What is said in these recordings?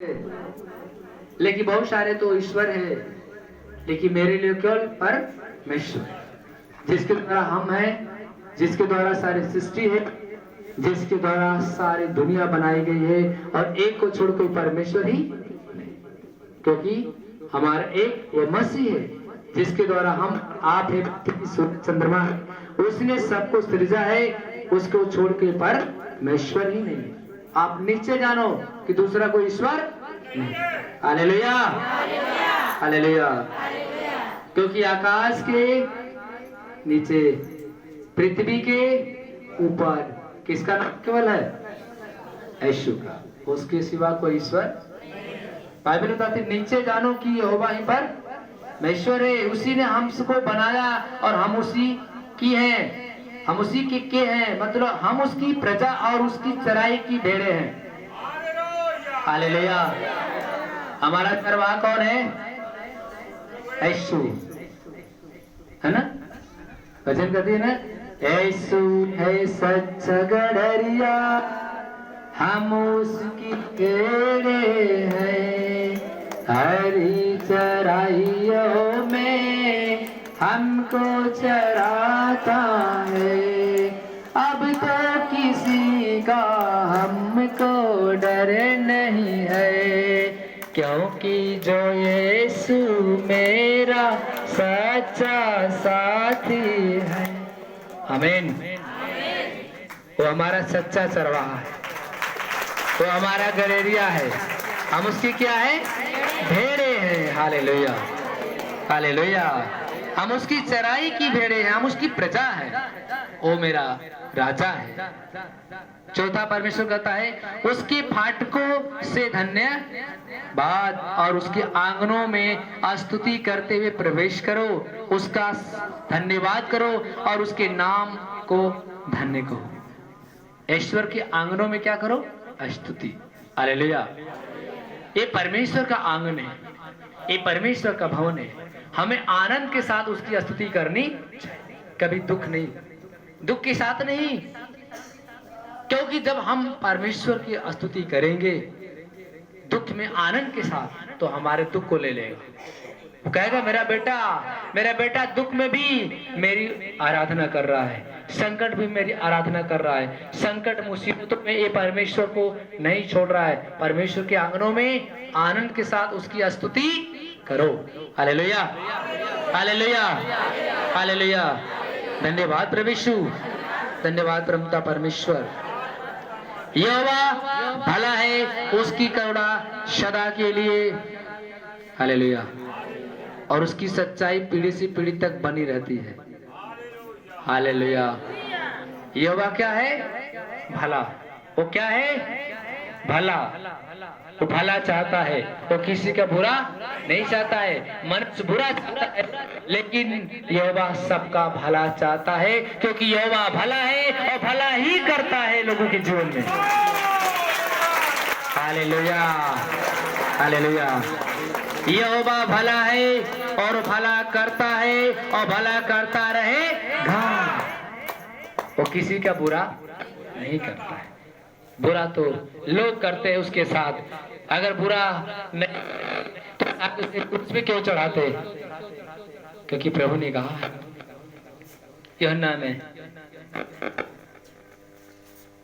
लेकिन बहुत सारे तो ईश्वर है, लेकिन मेरे लिए केवल परमेश्वर, जिसके द्वारा हम हैं, जिसके द्वारा सारी सृष्टि है, जिसके द्वारा सारी दुनिया बनाई गई है, और एक को छोड़ कोई परमेश्वर ही नहीं, क्योंकि हमारा एक वो मसीह है जिसके द्वारा हम आप है, चंद्रमा है, उसने सबको सृजा है, उसको छोड़ के परमेश्वर ही नहीं। आप नीचे जानो कि दूसरा कोई ईश्वर नहीं। Hallelujah, hallelujah. क्योंकि आकाश के नीचे, पृथ्वी के ऊपर किसका नाम केवल है? यीशु का, उसके सिवा कोई ईश्वर। बाइबल बताती नीचे जानो कि यहोवा ही परमेश्वर है, उसी ने हमको बनाया और हम उसी की हैं, हम उसी के हैं, मतलब हम उसकी प्रजा और उसकी चराई की भेड़ें हैं। हालेलुया। हमारा चरवाहा कौन है? यीशु, है ना? भजन करती है ना, यीशु है सच्चा गड़रिया, हम उसकी भेड़ें हैं, हरी चराइयों में हमको चराता है। अब तो किसी का हमको डर नहीं है, क्योंकि जो यीशु मेरा सच्चा साथी है। आमीन। वो हमारा सच्चा चरवाहा है, वो हमारा गड़ेरिया है, हम उसकी क्या है? भेड़े हैं। Hallelujah, hallelujah. हम उसकी चराई की भेड़े हैं, हम उसकी प्रजा है, वो मेरा राजा है। चौथा परमेश्वर कहता है, उसके फाटकों से धन्यवाद और उसके आंगनों में स्तुति करते हुए प्रवेश करो, उसका धन्यवाद करो और उसके नाम को धन्य करो। ईश्वर के आंगनों में क्या करो? स्तुति। हालेलुया। ये परमेश्वर का आंगन है, ये परमेश्वर का भवन है, हमें आनंद के साथ उसकी स्तुति करनी चाहिए, कभी दुख नहीं, दुख के साथ नहीं। क्योंकि जब हम परमेश्वर की स्तुति करेंगे दुख में आनंद के साथ, तो हमारे दुख को ले लेगा। वो कहेगा मेरा बेटा दुख में भी मेरी आराधना कर रहा है, संकट भी मेरी आराधना कर रहा है, संकट मुसीबतों में ये परमेश्वर को नहीं छोड़ रहा है। परमेश्वर के आंगनों में आनंद के साथ उसकी स्तुति करो। Hallelujah, hallelujah, hallelujah. धन्यवाद प्रभु यीशु, धन्यवाद परमपिता परमेश्वर। यहोवा भला है, उसकी करुणा सदा के लिए। हालेलुया। और उसकी सच्चाई पीढ़ी से पीढ़ी तक बनी रहती है। हालेलुया। यहोवा क्या है? भला। वो क्या है? भला। वो भला चाहता है, वो किसी का बुरा नहीं चाहता है। मनुष्य बुरा चाहता है, लेकिन यहोवा सबका भला चाहता है, क्योंकि यहोवा भला है और भला ही करता है लोगों के जीवन में। Hallelujah, hallelujah. यहोवा भला है और भला करता है और भला करता रहेगा। वो किसी का बुरा नहीं करता है। बुरा तो लोग करते हैं उसके साथ, अगर बुरा नहीं तो आप उसे क्रूस पे क्यों चढ़ाते? क्योंकि प्रभु ने कहा यूहन्ना में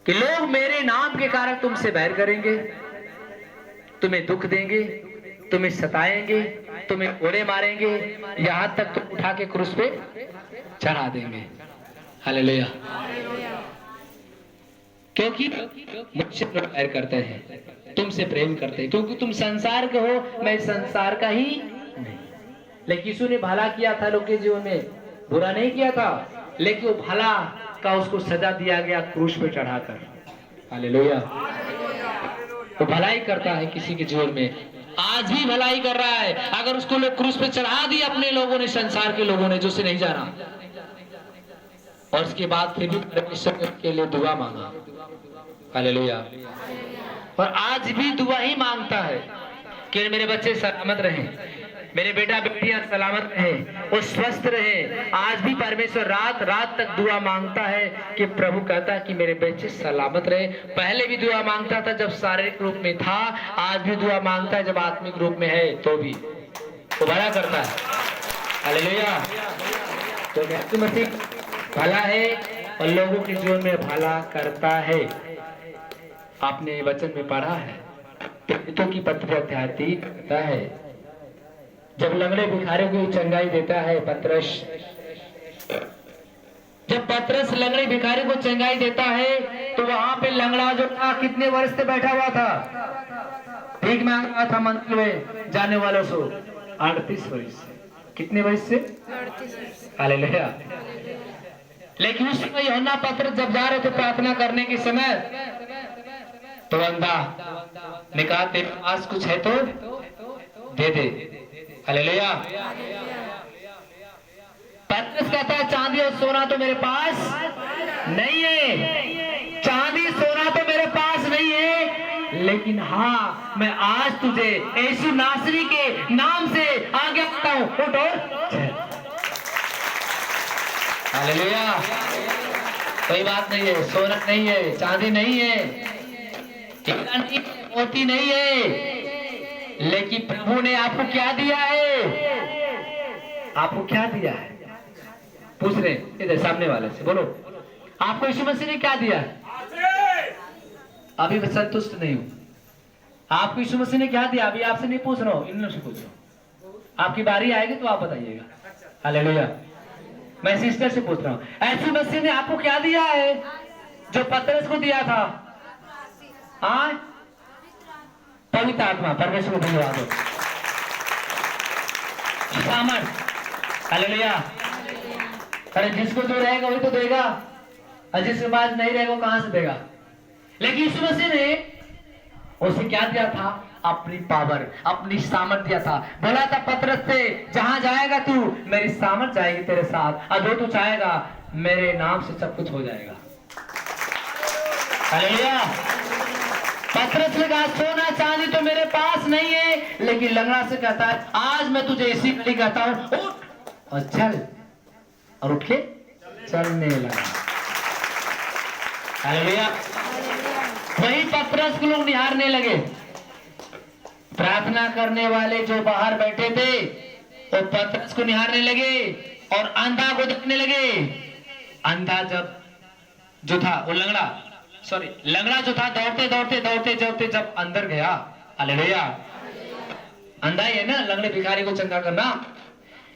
कि लोग मेरे नाम के कारण तुमसे बैर करेंगे, तुम्हें दुख देंगे, तुम्हें सताएंगे, तुम्हें कोड़े मारेंगे, यहां तक तुम उठा के क्रूस पे चढ़ा देंगे। हालेलुया। क्योंकि मुझसे प्यार करते हैं, तुमसे प्रेम करते हैं, क्योंकि तुम संसार के हो, मैं संसार का ही नहीं। लेकिन यीशु ने भला किया था लोग के जीवन में, बुरा नहीं किया था, लेकिन वो भला का उसको सजा दिया गया क्रूस पे चढ़ाकर। हालेलुया। तो भलाई करता है किसी के जीवन में, आज भी भलाई कर रहा है। अगर उसको लोग क्रूस पे चढ़ा दिया अपने लोगों ने, संसार के लोगों ने, जो उसे नहीं जाना, और उसके बाद फिर भी परमेश्वर के लिए दुआ मांगा। हालेलुया। और आज भी दुआ ही मांगता है कि मेरे बच्चे सलामत रहें, मेरे बेटा बेटियां सलामत रहे, वो स्वस्थ रहे। आज भी परमेश्वर रात रात तक दुआ मांगता है कि प्रभु कहता है कि मेरे बच्चे सलामत रहे। पहले भी दुआ मांगता था जब शारीरिक रूप में था, आज भी दुआ मांगता है जब आत्मिक रूप में है, तो भी वो भला करता है। हालेलुया। तो यीशु मसीह भला है और लोगों के जीवन में भला करता है। आपने वचन में पढ़ा है, प्रेरितों की पत्री अध्याय 3 कहता है, जब लंगड़े भिखारी को चंगाई देता है पतरस, जब पतरस लंगड़े भिखारी को चंगाई देता है तो वहां पे लंगड़ा जो था कितने वर्ष से बैठा हुआ था, भीख मांग रहा था मंदिर में जाने वालों से 38 वर्ष से। कितने वर्ष से? 38 वर्ष। हालेलुया। लेकिन उस समय यूहन्ना पतरस जब जा रहे थे प्रार्थना करने के समय, तो अंधा ने कहा तेरे पास कुछ है तो दे दे। हालेलुया। पतरस कहता है चांदी और सोना तो मेरे पास नहीं है, चांदी सोना तो मेरे पास नहीं है, लेकिन हाँ मैं आज तुझे यीशु नासरी के नाम से आज्ञा देता हूं, उठ और चल। हालेलुया। कोई बात नहीं है, सोना नहीं है, चांदी नहीं है, मोती नहीं है, लेकिन प्रभु ने आपको क्या दिया है? आपको क्या दिया है? पूछ रहे इधर सामने वाले से, बोलो आपको यीशु मसीह ने क्या दिया है? अभी मैं संतुष्ट नहीं हूं। आपको यीशु मसीह ने क्या दिया? अभी आपसे नहीं पूछ रहा हूं, इन लोगों से पूछ रहा हूं। आपकी बारी आएगी तो आप बताइएगा। हालेलुया। मैं सिस्टर से पूछ रहा हूं, यीशु मसीह ने आपको क्या दिया है जो पतरस को दिया था? हाँ, पवित्र आत्मा। परमेश्वर को धन्यवाद हो। सामर्थ। हालेलुया। अरे जिसको जो रहेगा वही तो देगा, और जिसके पास नहीं रहेगा वो कहां से देगा? लेकिन यीशु मसीह ने उसे क्या दिया था? अपनी पावर, अपनी सामर्थ दिया था। बोला था पतरस से, जहां जाएगा तू मेरी सामर्थ जाएगी तेरे साथ, और जो तू चाहेगा मेरे नाम से सब कुछ हो जाएगा। हालेलुया। पतरस ने कहा सोना चांदी तो मेरे पास नहीं है, लेकिन लंगड़ा से कहता है आज मैं तुझे इसी घड़ी कहता हूं उठ और चल, और उठ के चलने लगा। हालेलुया। वही पतरस को लोग निहारने लगे। प्रार्थना करने वाले जो बाहर बैठे थे वो पतरस को निहारने लगे और अंधा को देखने लगे। अंधा जब जो था वो लंगड़ा जो था दौड़ते दौड़ते दौड़ते दौड़ते जब अंदर गया। हालेलुया। अंधा ही है ना लंगड़े भिखारी को चंगा करना।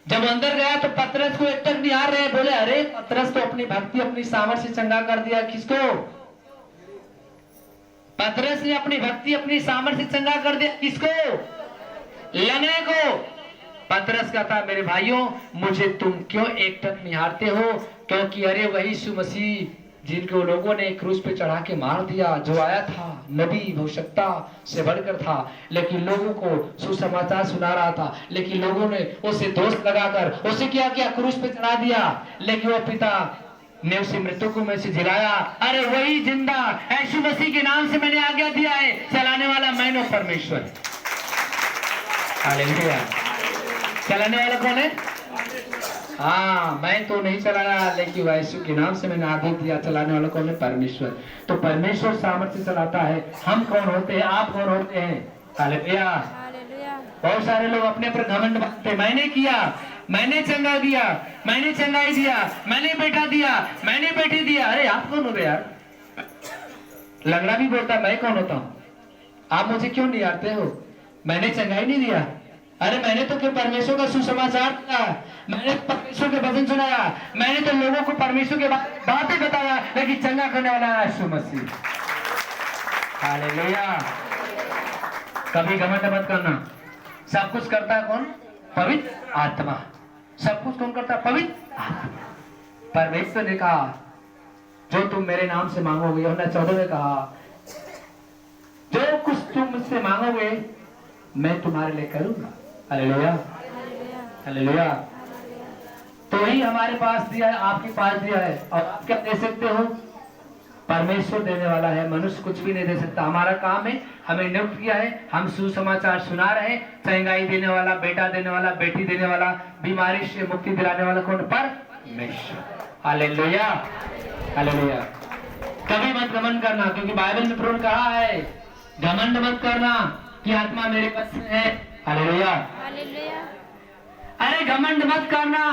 जब अंदर गया तो पतरस को एक टक निहार रहे, बोले अरे पतरस तो अपनी भक्ति अपनी सामर्थ से चंगा कर दिया। किसको? पतरस ने अपनी भक्ति अपनी सामर्थ से चंगा कर दिया। किसको? लंगड़े को। पतरस का था मेरे भाइयों मुझे तुम क्यों एक टक निहारते हो? क्योंकि अरे वही यीशु मसीह जिनको लोगों ने क्रूस पे चढ़ा के मार दिया, जो आया था नबी भविष्यवक्ता से बढ़कर था, लेकिन लोगों को सुसमाचार सुना रहा था, लेकिन लोगों ने उसे दोष लगाकर उसे क्या किया? क्रूस पे चढ़ा दिया। लेकिन वो पिता ने उसे मृतकों में से जिलाया। अरे वही जिंदा यीशु मसीह के नाम से मैंने आज्ञा दिया है, चलाने वाला मैं हूं परमेश्वर। हालेलुया। चलाने वाला कौन है? हाँ, मैं तो नहीं चलाया, लेकिन यीशु के नाम से मैंने आदेश दिया। चलाने वाला कौन है? परमेश्वर। तो परमेश्वर सामर्थ्य चलाता है। हम कौन होते हैं? आप कौन होते हैं? हालेलुया। बहुत सारे लोग अपने पर घमंड बांधते, मैंने किया, मैंने चंगा दिया, मैंने चंगाई दिया, मैंने बेटा दिया, मैंने बेटी दिया। अरे आप कौन होते यार? लंगड़ा भी बोलता मैं कौन होता हूँ? आप मुझे क्यों नहीं आते हो? मैंने चंगाई नहीं दिया। अरे मैंने तो क्या परमेश्वर का सुसमाचार दिया, मैंने परमेश्वर के वचन सुनाया, मैंने तो लोगों को परमेश्वर के बातें बताया, लेकिन चंगा करने वाला है यीशु मसीह। हालेलुया। कभी घमंड मत करना। सब कुछ करता है कौन? पवित्र आत्मा। सब कुछ कौन करता है? पवित्र आत्मा। परमेश्वर ने कहा जो तुम मेरे नाम से मांगोगे, यूहन्ना 14 में कहा जो कुछ तुम मुझसे मांगोगे मैं तुम्हारे लिए करूंगा। हालेलुया। हालेलुया। तो ही हमारे पास दिया है, आपके पास दिया है, और आप क्या दे सकते हो? परमेश्वर देने वाला है, मनुष्य कुछ भी नहीं दे सकता। हमारा काम है, हमें नियुक्त किया है, हम सुसमाचार सुना रहे हैं। चंगाई देने वाला, बेटा देने वाला, बेटी देने वाला, बीमारी से मुक्ति दिलाने वाला कौन? परमेश्वर। Hallelujah, hallelujah. कभी मत घमंड करना, क्योंकि बाइबल में प्रभु ने कहा है घमंड मत करना कि आत्मा मेरे बस में है। Hallelujah, hallelujah. अरे घमंड मत करना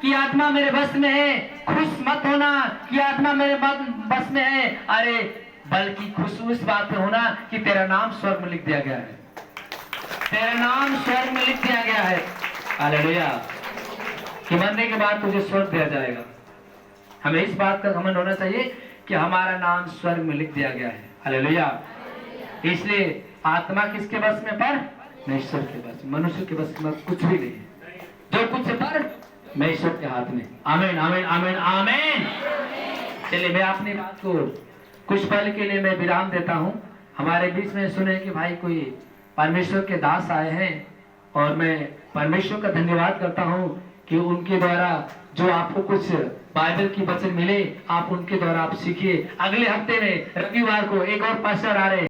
कि आत्मा मेरे बस में है, खुश मत होना कि आत्मा मेरे बस में है। अरे बल्कि खुश उस बात पे होना कि तेरा नाम स्वर्ग में लिख दिया गया है, तेरा नाम स्वर्ग में लिख दिया गया है। हालेलुया, कि मरने के बाद तुझे स्वर्ग दिया जाएगा। हमें इस बात का घमंड होना चाहिए कि हमारा नाम स्वर्ग में लिख दिया गया है। हालेलुया। इसलिए आत्मा किसके बस में? परमेश्वर के बस में। मनुष्य के बस में कुछ भी नहीं है, जो कुछ परमेश्वर के हाथ में। आमीन, आमीन, आमीन, आमीन। चलिए मैं अपनी बात को कुछ पल के लिए मैं विराम देता हूँ। हमारे बीच में सुने कि भाई कोई परमेश्वर के दास आए हैं, और मैं परमेश्वर का धन्यवाद करता हूँ कि उनके द्वारा जो आपको कुछ बाइबल की वचन मिले, आप उनके द्वारा आप सीखिए। अगले हफ्ते में रविवार को एक और पास्टर आ रहे हैं।